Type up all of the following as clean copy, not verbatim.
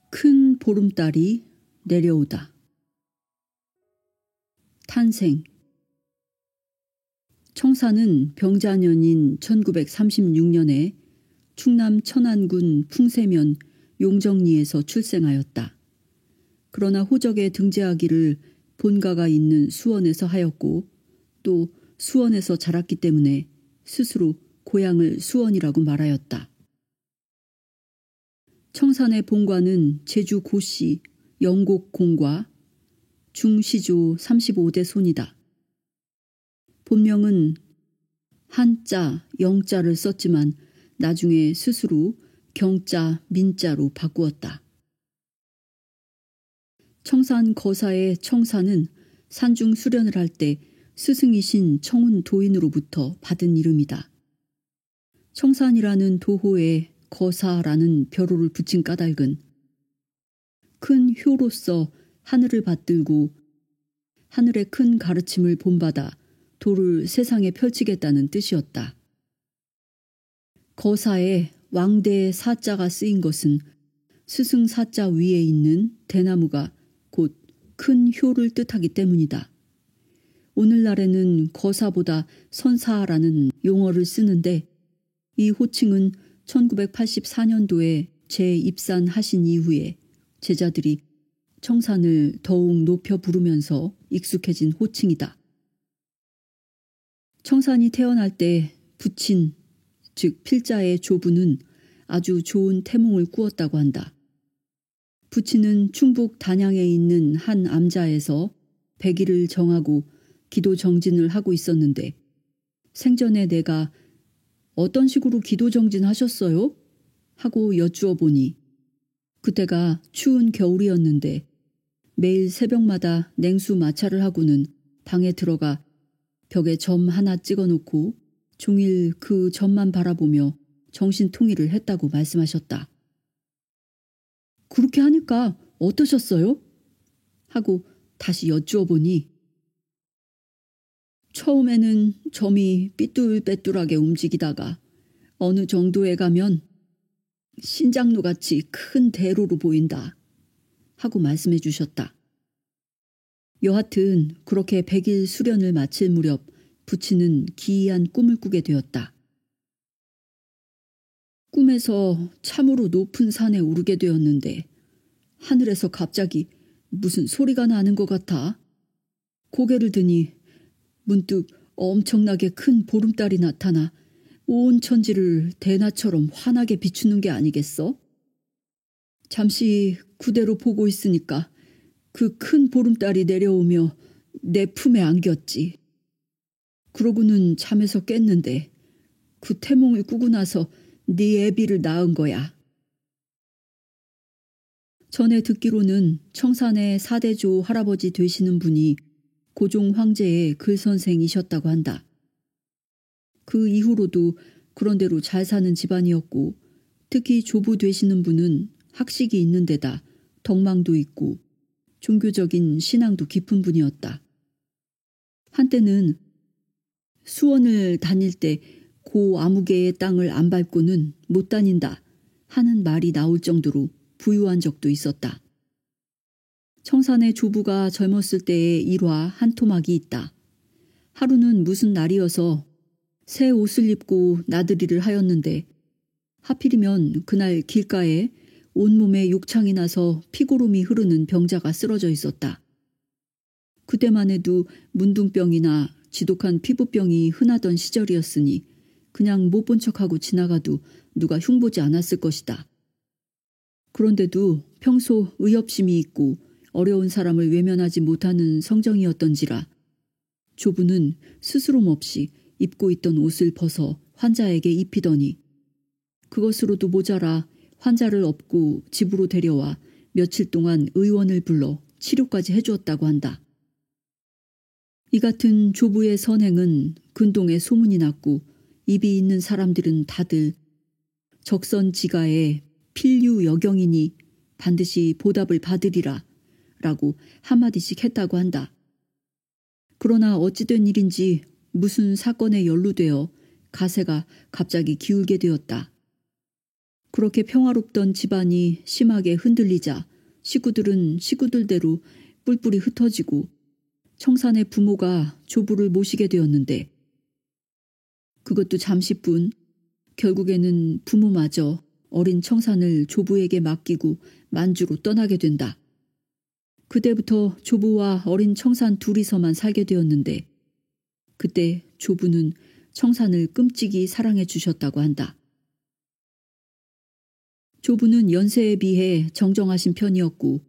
큰 보름달이 내려오다. 탄생. 청사는 병자년인 1936년에 충남 천안군 풍세면 용정리에서 출생하였다. 그러나 호적에 등재하기를 본가가 있는 수원에서 하였고 또 수원에서 자랐기 때문에 스스로 고향을 수원이라고 말하였다. 청산의 본관은 제주 고씨 영곡공과 중시조 35대 손이다. 본명은 한자, 영자를 썼지만 나중에 스스로 경자, 민자로 바꾸었다. 청산 거사의 청사는 산중 수련을 할 때 스승이신 청운 도인으로부터 받은 이름이다. 청산이라는 도호에 거사라는 벼로를 붙인 까닭은 큰 효로서 하늘을 받들고 하늘의 큰 가르침을 본받아 도를 세상에 펼치겠다는 뜻이었다. 거사에 왕대의 사자가 쓰인 것은 스승 사자 위에 있는 대나무가 곧 큰 효를 뜻하기 때문이다. 오늘날에는 거사보다 선사라는 용어를 쓰는데 이 호칭은 1984년도에 재입산하신 이후에 제자들이 청산을 더욱 높여 부르면서 익숙해진 호칭이다. 청산이 태어날 때 부친, 즉 필자의 조부는 아주 좋은 태몽을 꾸었다고 한다. 부친은 충북 단양에 있는 한 암자에서 백일을 정하고 기도 정진을 하고 있었는데 생전에 내가 어떤 식으로 기도 정진하셨어요? 하고 여쭈어 보니 그때가 추운 겨울이었는데 매일 새벽마다 냉수 마찰을 하고는 방에 들어가 벽에 점 하나 찍어놓고 종일 그 점만 바라보며 정신통일을 했다고 말씀하셨다. 그렇게 하니까 어떠셨어요? 하고 다시 여쭈어 보니 처음에는 점이 삐뚤빼뚤하게 움직이다가 어느 정도에 가면 신장로같이 큰 대로로 보인다 하고 말씀해 주셨다. 여하튼 그렇게 100일 수련을 마칠 무렵 부친은 기이한 꿈을 꾸게 되었다. 꿈에서 참으로 높은 산에 오르게 되었는데 하늘에서 갑자기 무슨 소리가 나는 것 같아 고개를 드니 문득 엄청나게 큰 보름달이 나타나 온 천지를 대낮처럼 환하게 비추는 게 아니겠어? 잠시 그대로 보고 있으니까 그 큰 보름달이 내려오며 내 품에 안겼지. 그러고는 잠에서 깼는데 그 태몽을 꾸고 나서 네 애비를 낳은 거야. 전에 듣기로는 청산의 사대조 할아버지 되시는 분이 고종 황제의 글선생이셨다고 한다. 그 이후로도 그런대로 잘 사는 집안이었고 특히 조부 되시는 분은 학식이 있는 데다 덕망도 있고 종교적인 신앙도 깊은 분이었다. 한때는 수원을 다닐 때 고 아무개의 땅을 안 밟고는 못 다닌다 하는 말이 나올 정도로 부유한 적도 있었다. 청산의 조부가 젊었을 때의 일화 한 토막이 있다. 하루는 무슨 날이어서 새 옷을 입고 나들이를 하였는데 하필이면 그날 길가에 온몸에 욕창이 나서 피고름이 흐르는 병자가 쓰러져 있었다. 그때만 해도 문둥병이나 지독한 피부병이 흔하던 시절이었으니 그냥 못 본 척하고 지나가도 누가 흉보지 않았을 것이다. 그런데도 평소 의협심이 있고 어려운 사람을 외면하지 못하는 성정이었던지라 조부는 스스럼 없이 입고 있던 옷을 벗어 환자에게 입히더니 그것으로도 모자라 환자를 업고 집으로 데려와 며칠 동안 의원을 불러 치료까지 해주었다고 한다. 이 같은 조부의 선행은 근동에 소문이 났고 입이 있는 사람들은 다들 적선지가의 필유 여경이니 반드시 보답을 받으리라 라고 한마디씩 했다고 한다. 그러나 어찌된 일인지 무슨 사건에 연루되어 가세가 갑자기 기울게 되었다. 그렇게 평화롭던 집안이 심하게 흔들리자 식구들은 식구들대로 뿔뿔이 흩어지고 청산의 부모가 조부를 모시게 되었는데 그것도 잠시뿐 결국에는 부모마저 어린 청산을 조부에게 맡기고 만주로 떠나게 된다. 그때부터 조부와 어린 청산 둘이서만 살게 되었는데 그때 조부는 청산을 끔찍이 사랑해 주셨다고 한다. 조부는 연세에 비해 정정하신 편이었고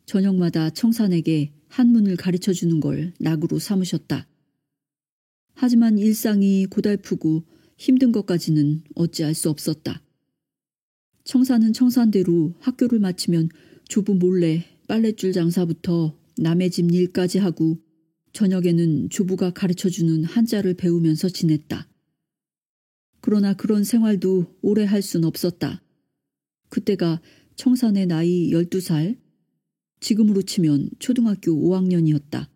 저녁마다 청산에게 한문을 가르쳐 주는 걸 낙으로 삼으셨다. 하지만 일상이 고달프고 힘든 것까지는 어찌할 수 없었다. 청산은 청산대로 학교를 마치면 조부 몰래 빨랫줄 장사부터 남의 집 일까지 하고 저녁에는 조부가 가르쳐주는 한자를 배우면서 지냈다. 그러나 그런 생활도 오래 할 순 없었다. 그때가 청산의 나이 12살, 지금으로 치면 초등학교 5학년이었다.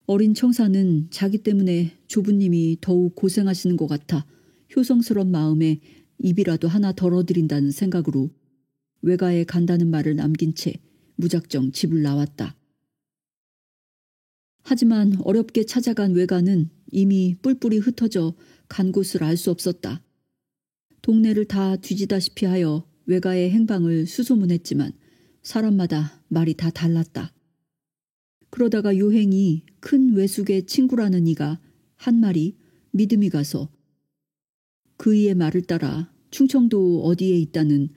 어린 청산은 자기 때문에 조부님이 더욱 고생하시는 것 같아 효성스런 마음에 입이라도 하나 덜어드린다는 생각으로 외가에 간다는 말을 남긴 채 무작정 집을 나왔다. 하지만 어렵게 찾아간 외가는 이미 뿔뿔이 흩어져 간 곳을 알 수 없었다. 동네를 다 뒤지다시피 하여 외가의 행방을 수소문했지만 사람마다 말이 다 달랐다. 그러다가 요행이 큰 외숙의 친구라는 이가 한 말이 믿음이 가서 그 이의 말을 따라 충청도 어디에 있다는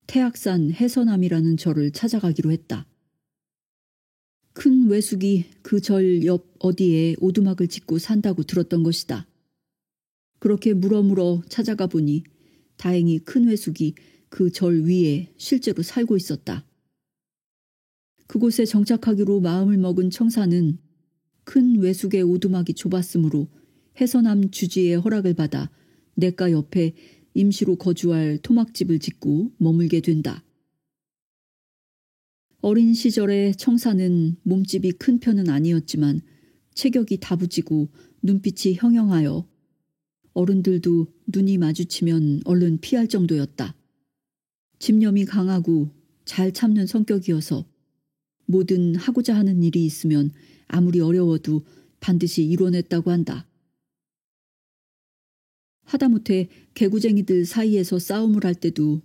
태악산 해서남이라는 절을 찾아가기로 했다. 큰 외숙이 그 절 옆 어디에 오두막을 짓고 산다고 들었던 것이다. 그렇게 물어물어 찾아가 보니 다행히 큰 외숙이 그 절 위에 실제로 살고 있었다. 그곳에 정착하기로 마음을 먹은 청사는 큰 외숙의 오두막이 좁았으므로 해서남 주지의 허락을 받아 냇가 옆에 임시로 거주할 토막집을 짓고 머물게 된다. 어린 시절에 청사는 몸집이 큰 편은 아니었지만 체격이 다부지고 눈빛이 형형하여 어른들도 눈이 마주치면 얼른 피할 정도였다. 집념이 강하고 잘 참는 성격이어서 뭐든 하고자 하는 일이 있으면 아무리 어려워도 반드시 이뤄냈다고 한다. 하다못해 개구쟁이들 사이에서 싸움을 할 때도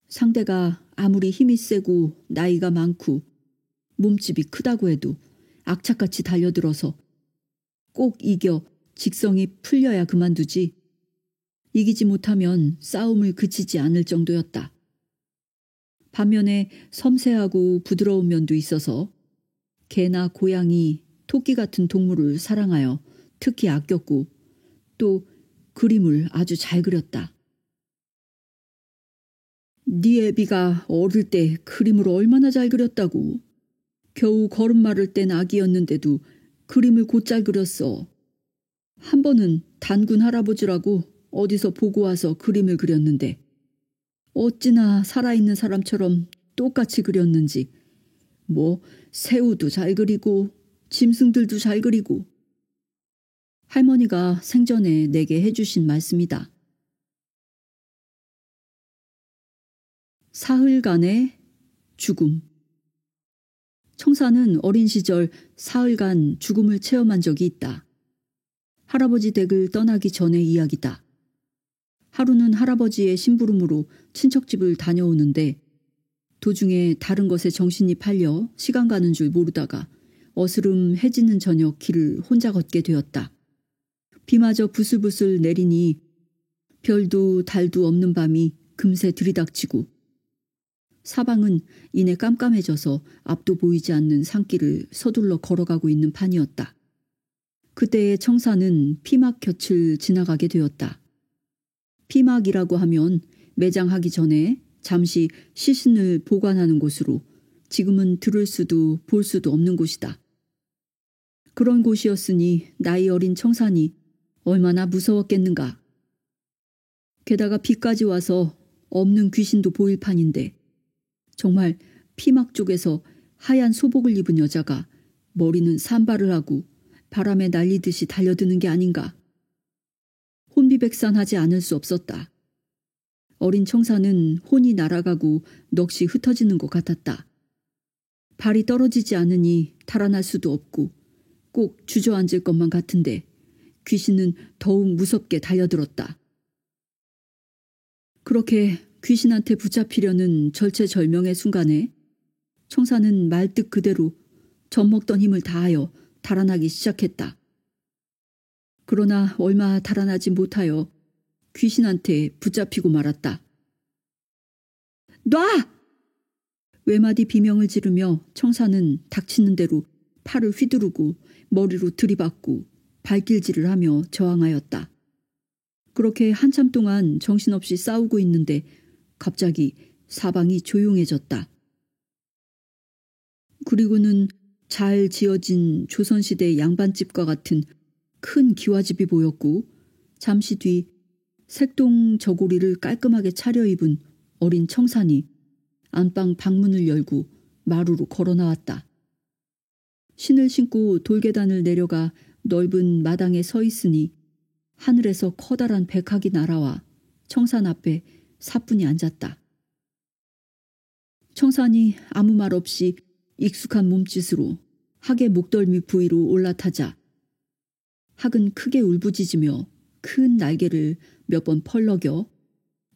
상대가 아무리 힘이 세고 나이가 많고 몸집이 크다고 해도 악착같이 달려들어서 꼭 이겨 직성이 풀려야 그만두지 이기지 못하면 싸움을 그치지 않을 정도였다. 반면에 섬세하고 부드러운 면도 있어서 개나 고양이, 토끼 같은 동물을 사랑하여 특히 아꼈고 또 그림을 아주 잘 그렸다. 네 애비가 어릴 때 그림을 얼마나 잘 그렸다고. 겨우 걸음마를 뗀 아기였는데도 그림을 곧잘 그렸어. 한 번은 단군 할아버지라고 어디서 보고 와서 그림을 그렸는데 어찌나 살아있는 사람처럼 똑같이 그렸는지 뭐 새우도 잘 그리고 짐승들도 잘 그리고 할머니가 생전에 내게 해주신 말씀이다. 사흘간의 죽음. 청사는 어린 시절 사흘간 죽음을 체험한 적이 있다. 할아버지 댁을 떠나기 전의 이야기다. 하루는 할아버지의 심부름으로 친척집을 다녀오는데 도중에 다른 것에 정신이 팔려 시간 가는 줄 모르다가 어스름 해지는 저녁 길을 혼자 걷게 되었다. 비마저 부슬부슬 내리니 별도 달도 없는 밤이 금세 들이닥치고 사방은 이내 깜깜해져서 앞도 보이지 않는 산길을 서둘러 걸어가고 있는 판이었다. 그때의 청사는 피막 곁을 지나가게 되었다. 피막이라고 하면 매장하기 전에 잠시 시신을 보관하는 곳으로 지금은 들을 수도 볼 수도 없는 곳이다. 그런 곳이었으니 나이 어린 청산이 얼마나 무서웠겠는가. 게다가 비까지 와서 없는 귀신도 보일 판인데 정말 피막 쪽에서 하얀 소복을 입은 여자가 머리는 산발을 하고 바람에 날리듯이 달려드는 게 아닌가. 혼비백산하지 않을 수 없었다. 어린 청사는 혼이 날아가고 넋이 흩어지는 것 같았다. 발이 떨어지지 않으니 달아날 수도 없고 꼭 주저앉을 것만 같은데 귀신은 더욱 무섭게 달려들었다. 그렇게 귀신한테 붙잡히려는 절체절명의 순간에 청사는 말뜻 그대로 젖먹던 힘을 다하여 달아나기 시작했다. 그러나 얼마 달아나지 못하여 귀신한테 붙잡히고 말았다. 놔! 외마디 비명을 지르며 청사는 닥치는 대로 팔을 휘두르고 머리로 들이받고 발길질을 하며 저항하였다. 그렇게 한참 동안 정신없이 싸우고 있는데 갑자기 사방이 조용해졌다. 그리고는 잘 지어진 조선시대 양반집과 같은 큰 기와집이 보였고 잠시 뒤 색동 저고리를 깔끔하게 차려입은 어린 청산이 안방 방문을 열고 마루로 걸어 나왔다. 신을 신고 돌계단을 내려가 넓은 마당에 서 있으니 하늘에서 커다란 백학이 날아와 청산 앞에 사뿐히 앉았다. 청산이 아무 말 없이 익숙한 몸짓으로 학의 목덜미 부위로 올라타자 학은 크게 울부짖으며 큰 날개를 몇 번 펄럭여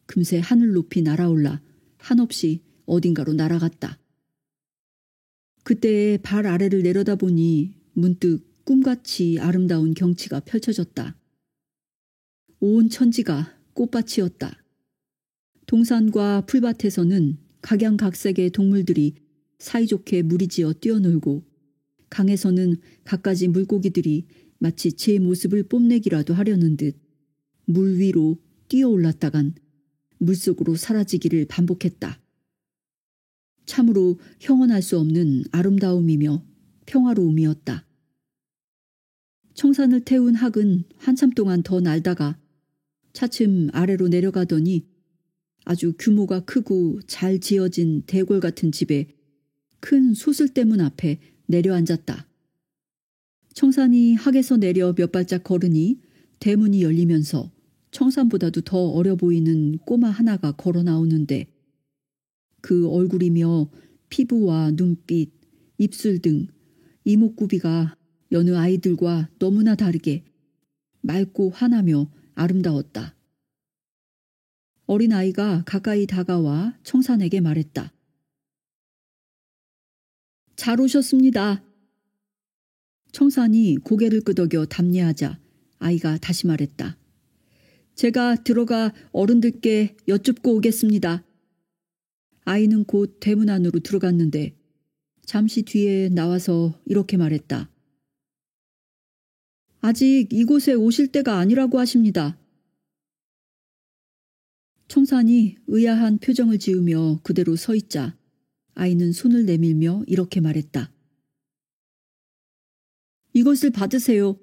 금세 하늘 높이 날아올라 한없이 어딘가로 날아갔다. 그때의 발 아래를 내려다보니 문득 꿈같이 아름다운 경치가 펼쳐졌다. 온 천지가 꽃밭이었다. 동산과 풀밭에서는 각양각색의 동물들이 사이좋게 무리지어 뛰어놀고 강에서는 갖가지 물고기들이 마치 제 모습을 뽐내기라도 하려는 듯 물 위로 뛰어올랐다간 물속으로 사라지기를 반복했다. 참으로 형언할 수 없는 아름다움이며 평화로움이었다. 청산을 태운 학은 한참 동안 더 날다가 차츰 아래로 내려가더니 아주 규모가 크고 잘 지어진 대궐 같은 집에 큰 소슬대문 앞에 내려앉았다. 청산이 학에서 내려 몇 발짝 걸으니 대문이 열리면서 청산보다도 더 어려 보이는 꼬마 하나가 걸어 나오는데 그 얼굴이며 피부와 눈빛, 입술 등 이목구비가 여느 아이들과 너무나 다르게 맑고 환하며 아름다웠다. 어린아이가 가까이 다가와 청산에게 말했다. 잘 오셨습니다. 청산이 고개를 끄덕여 답례하자 아이가 다시 말했다. 제가 들어가 어른들께 여쭙고 오겠습니다. 아이는 곧 대문 안으로 들어갔는데 잠시 뒤에 나와서 이렇게 말했다. 아직 이곳에 오실 때가 아니라고 하십니다. 청산이 의아한 표정을 지으며 그대로 서 있자 아이는 손을 내밀며 이렇게 말했다. 이것을 받으세요.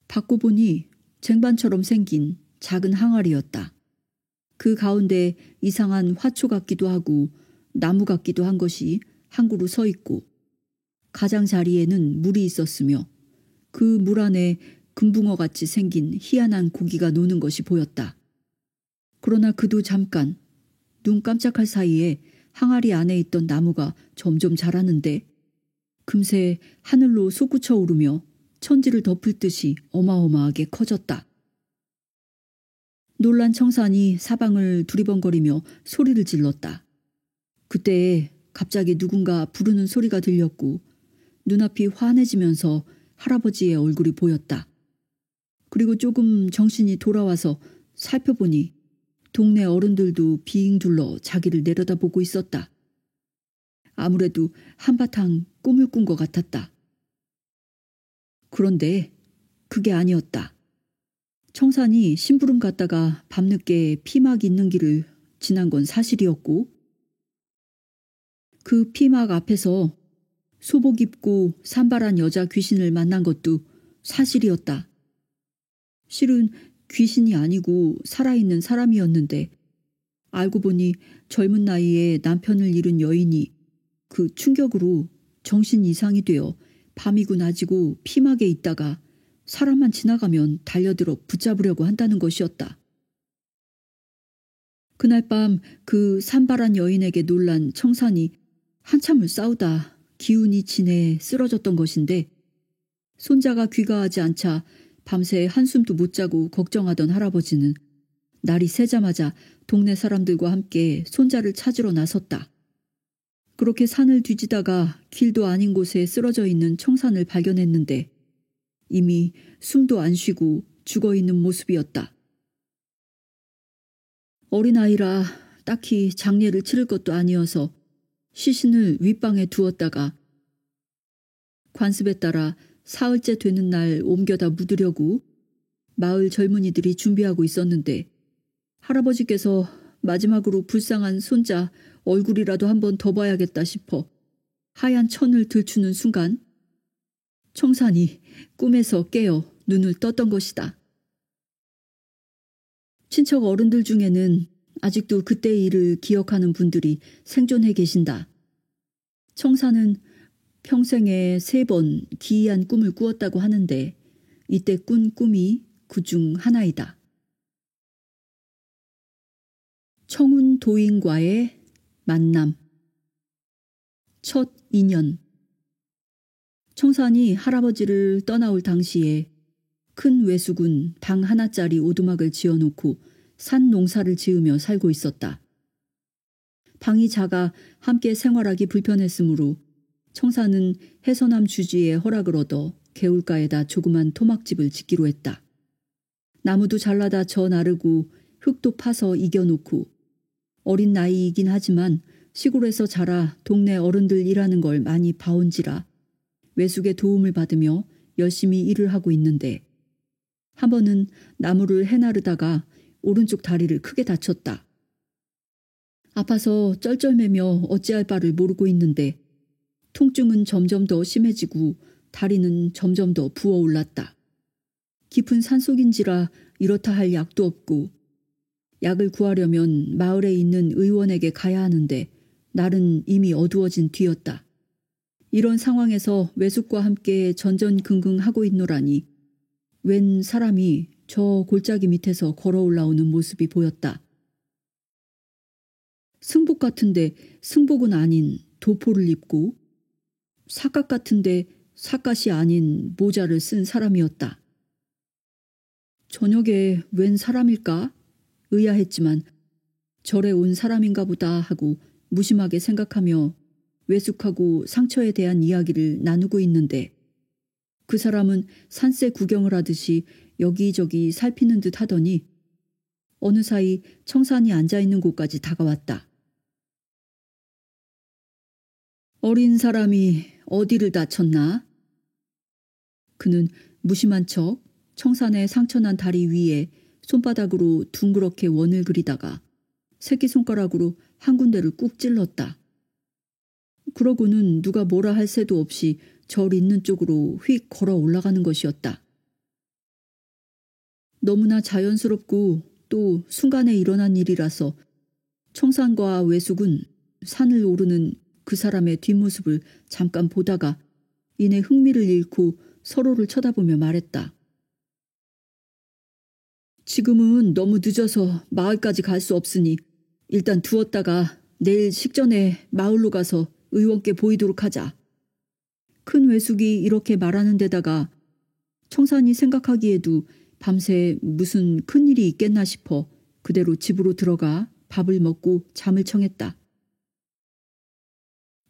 받고 보니 쟁반처럼 생긴 작은 항아리였다. 그 가운데 이상한 화초 같기도 하고 나무 같기도 한 것이 한 그루 서 있고 가장자리에는 물이 있었으며 그 물 안에 금붕어같이 생긴 희한한 고기가 노는 것이 보였다. 그러나 그도 잠깐 눈 깜짝할 사이에 항아리 안에 있던 나무가 점점 자라는데 금세 하늘로 솟구쳐 오르며 천지를 덮을 듯이 어마어마하게 커졌다. 놀란 청산이 사방을 두리번거리며 소리를 질렀다. 그때 갑자기 누군가 부르는 소리가 들렸고 눈앞이 환해지면서 할아버지의 얼굴이 보였다. 그리고 조금 정신이 돌아와서 살펴보니 동네 어른들도 빙 둘러 자기를 내려다보고 있었다. 아무래도 한바탕 꿈을 꾼 것 같았다. 그런데 그게 아니었다. 청산이 심부름 갔다가 밤늦게 피막 있는 길을 지난 건 사실이었고 그 피막 앞에서 소복 입고 산발한 여자 귀신을 만난 것도 사실이었다. 실은 귀신이 아니고 살아있는 사람이었는데 알고 보니 젊은 나이에 남편을 잃은 여인이 그 충격으로 정신 이상이 되어 밤이고 낮이고 피막에 있다가 사람만 지나가면 달려들어 붙잡으려고 한다는 것이었다. 그날 밤 그 산발한 여인에게 놀란 청산이 한참을 싸우다 기운이 진해 쓰러졌던 것인데, 손자가 귀가하지 않자 밤새 한숨도 못 자고 걱정하던 할아버지는 날이 새자마자 동네 사람들과 함께 손자를 찾으러 나섰다. 그렇게 산을 뒤지다가 길도 아닌 곳에 쓰러져 있는 청산을 발견했는데 이미 숨도 안 쉬고 죽어있는 모습이었다. 어린아이라 딱히 장례를 치를 것도 아니어서 시신을 윗방에 두었다가 관습에 따라 사흘째 되는 날 옮겨다 묻으려고 마을 젊은이들이 준비하고 있었는데, 할아버지께서 마지막으로 불쌍한 손자 얼굴이라도 한번 더 봐야겠다 싶어 하얀 천을 들추는 순간 청산이 꿈에서 깨어 눈을 떴던 것이다. 친척 어른들 중에는 아직도 그때의 일을 기억하는 분들이 생존해 계신다. 청산은 평생에 3번 기이한 꿈을 꾸었다고 하는데 이때 꾼 꿈이 그중 하나이다. 청운 도인과의 만남. 첫 인연. 청산이 할아버지를 떠나올 당시에 큰 외숙은 방 하나짜리 오두막을 지어놓고 산 농사를 지으며 살고 있었다. 방이 작아 함께 생활하기 불편했으므로 청산은 해서남 주지의 허락을 얻어 개울가에다 조그만 토막집을 짓기로 했다. 나무도 잘라다 져 나르고 흙도 파서 이겨놓고, 어린 나이이긴 하지만 시골에서 자라 동네 어른들 일하는 걸 많이 봐온지라 외숙의 도움을 받으며 열심히 일을 하고 있는데, 한 번은 나무를 해나르다가 오른쪽 다리를 크게 다쳤다. 아파서 쩔쩔매며 어찌할 바를 모르고 있는데 통증은 점점 더 심해지고 다리는 점점 더 부어올랐다. 깊은 산속인지라 이렇다 할 약도 없고, 약을 구하려면 마을에 있는 의원에게 가야 하는데 날은 이미 어두워진 뒤였다. 이런 상황에서 외숙과 함께 전전긍긍하고 있노라니 웬 사람이 저 골짜기 밑에서 걸어 올라오는 모습이 보였다. 승복 같은데 승복은 아닌 도포를 입고, 삿갓 같은데 삿갓이 아닌 모자를 쓴 사람이었다. 저녁에 웬 사람일까? 의아했지만 절에 온 사람인가 보다 하고 무심하게 생각하며 외숙하고 상처에 대한 이야기를 나누고 있는데, 그 사람은 산새 구경을 하듯이 여기저기 살피는 듯 하더니 어느 사이 청산이 앉아있는 곳까지 다가왔다. 어린 사람이 어디를 다쳤나? 그는 무심한 척 청산의 상처난 다리 위에 손바닥으로 둥그렇게 원을 그리다가 새끼손가락으로 한 군데를 꾹 찔렀다. 그러고는 누가 뭐라 할 새도 없이 절 있는 쪽으로 휙 걸어 올라가는 것이었다. 너무나 자연스럽고 또 순간에 일어난 일이라서 청산과 외숙은 산을 오르는 그 사람의 뒷모습을 잠깐 보다가 이내 흥미를 잃고 서로를 쳐다보며 말했다. 지금은 너무 늦어서 마을까지 갈 수 없으니 일단 두었다가 내일 식전에 마을로 가서 의원께 보이도록 하자. 큰 외숙이 이렇게 말하는 데다가 청산이 생각하기에도 밤새 무슨 큰일이 있겠나 싶어 그대로 집으로 들어가 밥을 먹고 잠을 청했다.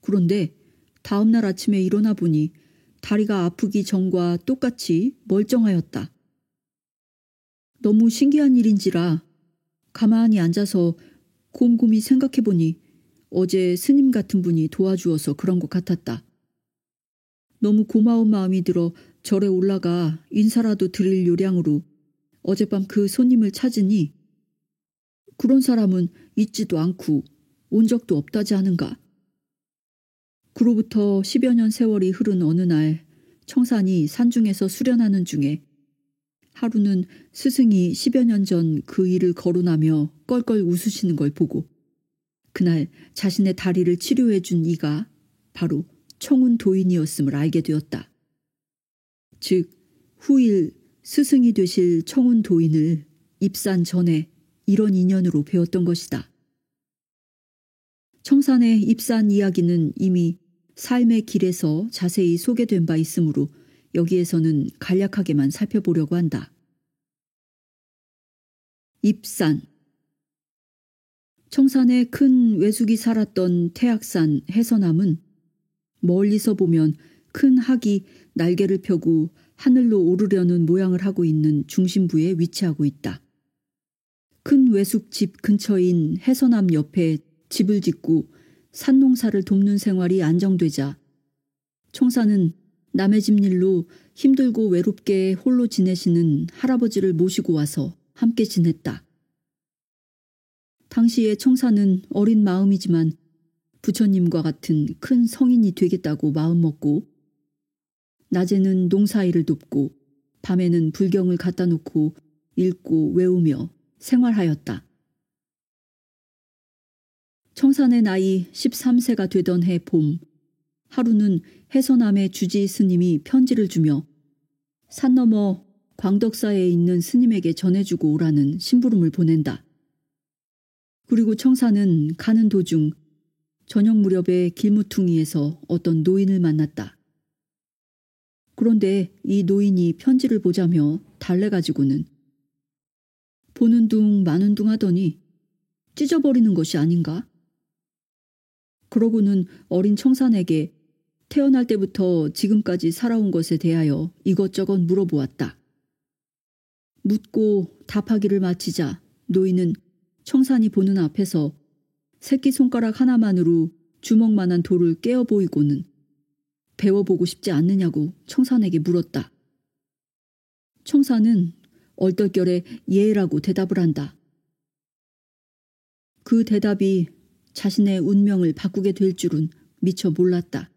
그런데 다음 날 아침에 일어나 보니 다리가 아프기 전과 똑같이 멀쩡하였다. 너무 신기한 일인지라 가만히 앉아서 곰곰이 생각해보니 어제 스님 같은 분이 도와주어서 그런 것 같았다. 너무 고마운 마음이 들어 절에 올라가 인사라도 드릴 요량으로 어젯밤 그 손님을 찾으니 그런 사람은 있지도 않고 온 적도 없다지 않은가. 그로부터 10여 년 세월이 흐른 어느 날 청산이 산중에서 수련하는 중에 하루는 스승이 10여 년 전 그 일을 거론하며 껄껄 웃으시는 걸 보고 그날 자신의 다리를 치료해 준 이가 바로 청운 도인이었음을 알게 되었다. 즉 후일 스승이 되실 청운 도인을 입산 전에 이런 인연으로 배웠던 것이다. 청산의 입산 이야기는 이미 삶의 길에서 자세히 소개된 바 있으므로 여기에서는 간략하게만 살펴보려고 한다. 입산. 청산의 큰 외숙이 살았던 태악산 해서남은 멀리서 보면 큰 학이 날개를 펴고 하늘로 오르려는 모양을 하고 있는 중심부에 위치하고 있다. 큰 외숙집 근처인 해서남 옆에 집을 짓고 산농사를 돕는 생활이 안정되자 청산은 남의 집 일로 힘들고 외롭게 홀로 지내시는 할아버지를 모시고 와서 함께 지냈다. 당시에 청산은 어린 마음이지만 부처님과 같은 큰 성인이 되겠다고 마음먹고 낮에는 농사일을 돕고 밤에는 불경을 갖다 놓고 읽고 외우며 생활하였다. 청산의 나이 13세가 되던 해 봄, 하루는 해서남의 주지 스님이 편지를 주며 산 너머 광덕사에 있는 스님에게 전해주고 오라는 심부름을 보낸다. 그리고 청산은 가는 도중 저녁 무렵에 길무퉁이에서 어떤 노인을 만났다. 그런데 이 노인이 편지를 보자며 달래가지고는 보는 둥 마는 둥 하더니 찢어버리는 것이 아닌가? 그러고는 어린 청산에게 태어날 때부터 지금까지 살아온 것에 대하여 이것저것 물어보았다. 묻고 답하기를 마치자 노인은 청산이 보는 앞에서 새끼손가락 하나만으로 주먹만한 돌을 깨어 보이고는 배워보고 싶지 않느냐고 청산에게 물었다. 청산은 얼떨결에 예라고 대답을 한다. 그 대답이 자신의 운명을 바꾸게 될 줄은 미처 몰랐다.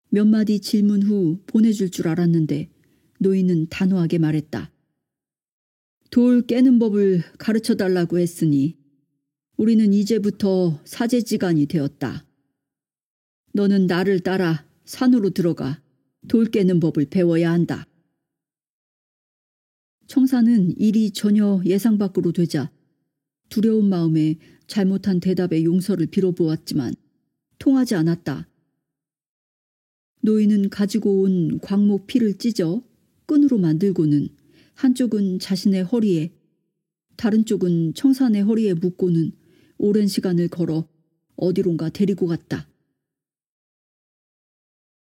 몇 마디 질문 후 보내줄 줄 알았는데 노인은 단호하게 말했다. 돌 깨는 법을 가르쳐달라고 했으니 우리는 이제부터 사제지간이 되었다. 너는 나를 따라 산으로 들어가 돌 깨는 법을 배워야 한다. 청산은 일이 전혀 예상 밖으로 되자 두려운 마음에 잘못한 대답의 용서를 빌어보았지만 통하지 않았다. 노인은 가지고 온 광목 피를 찢어 끈으로 만들고는 한쪽은 자신의 허리에 다른 쪽은 청산의 허리에 묶고는 오랜 시간을 걸어 어디론가 데리고 갔다.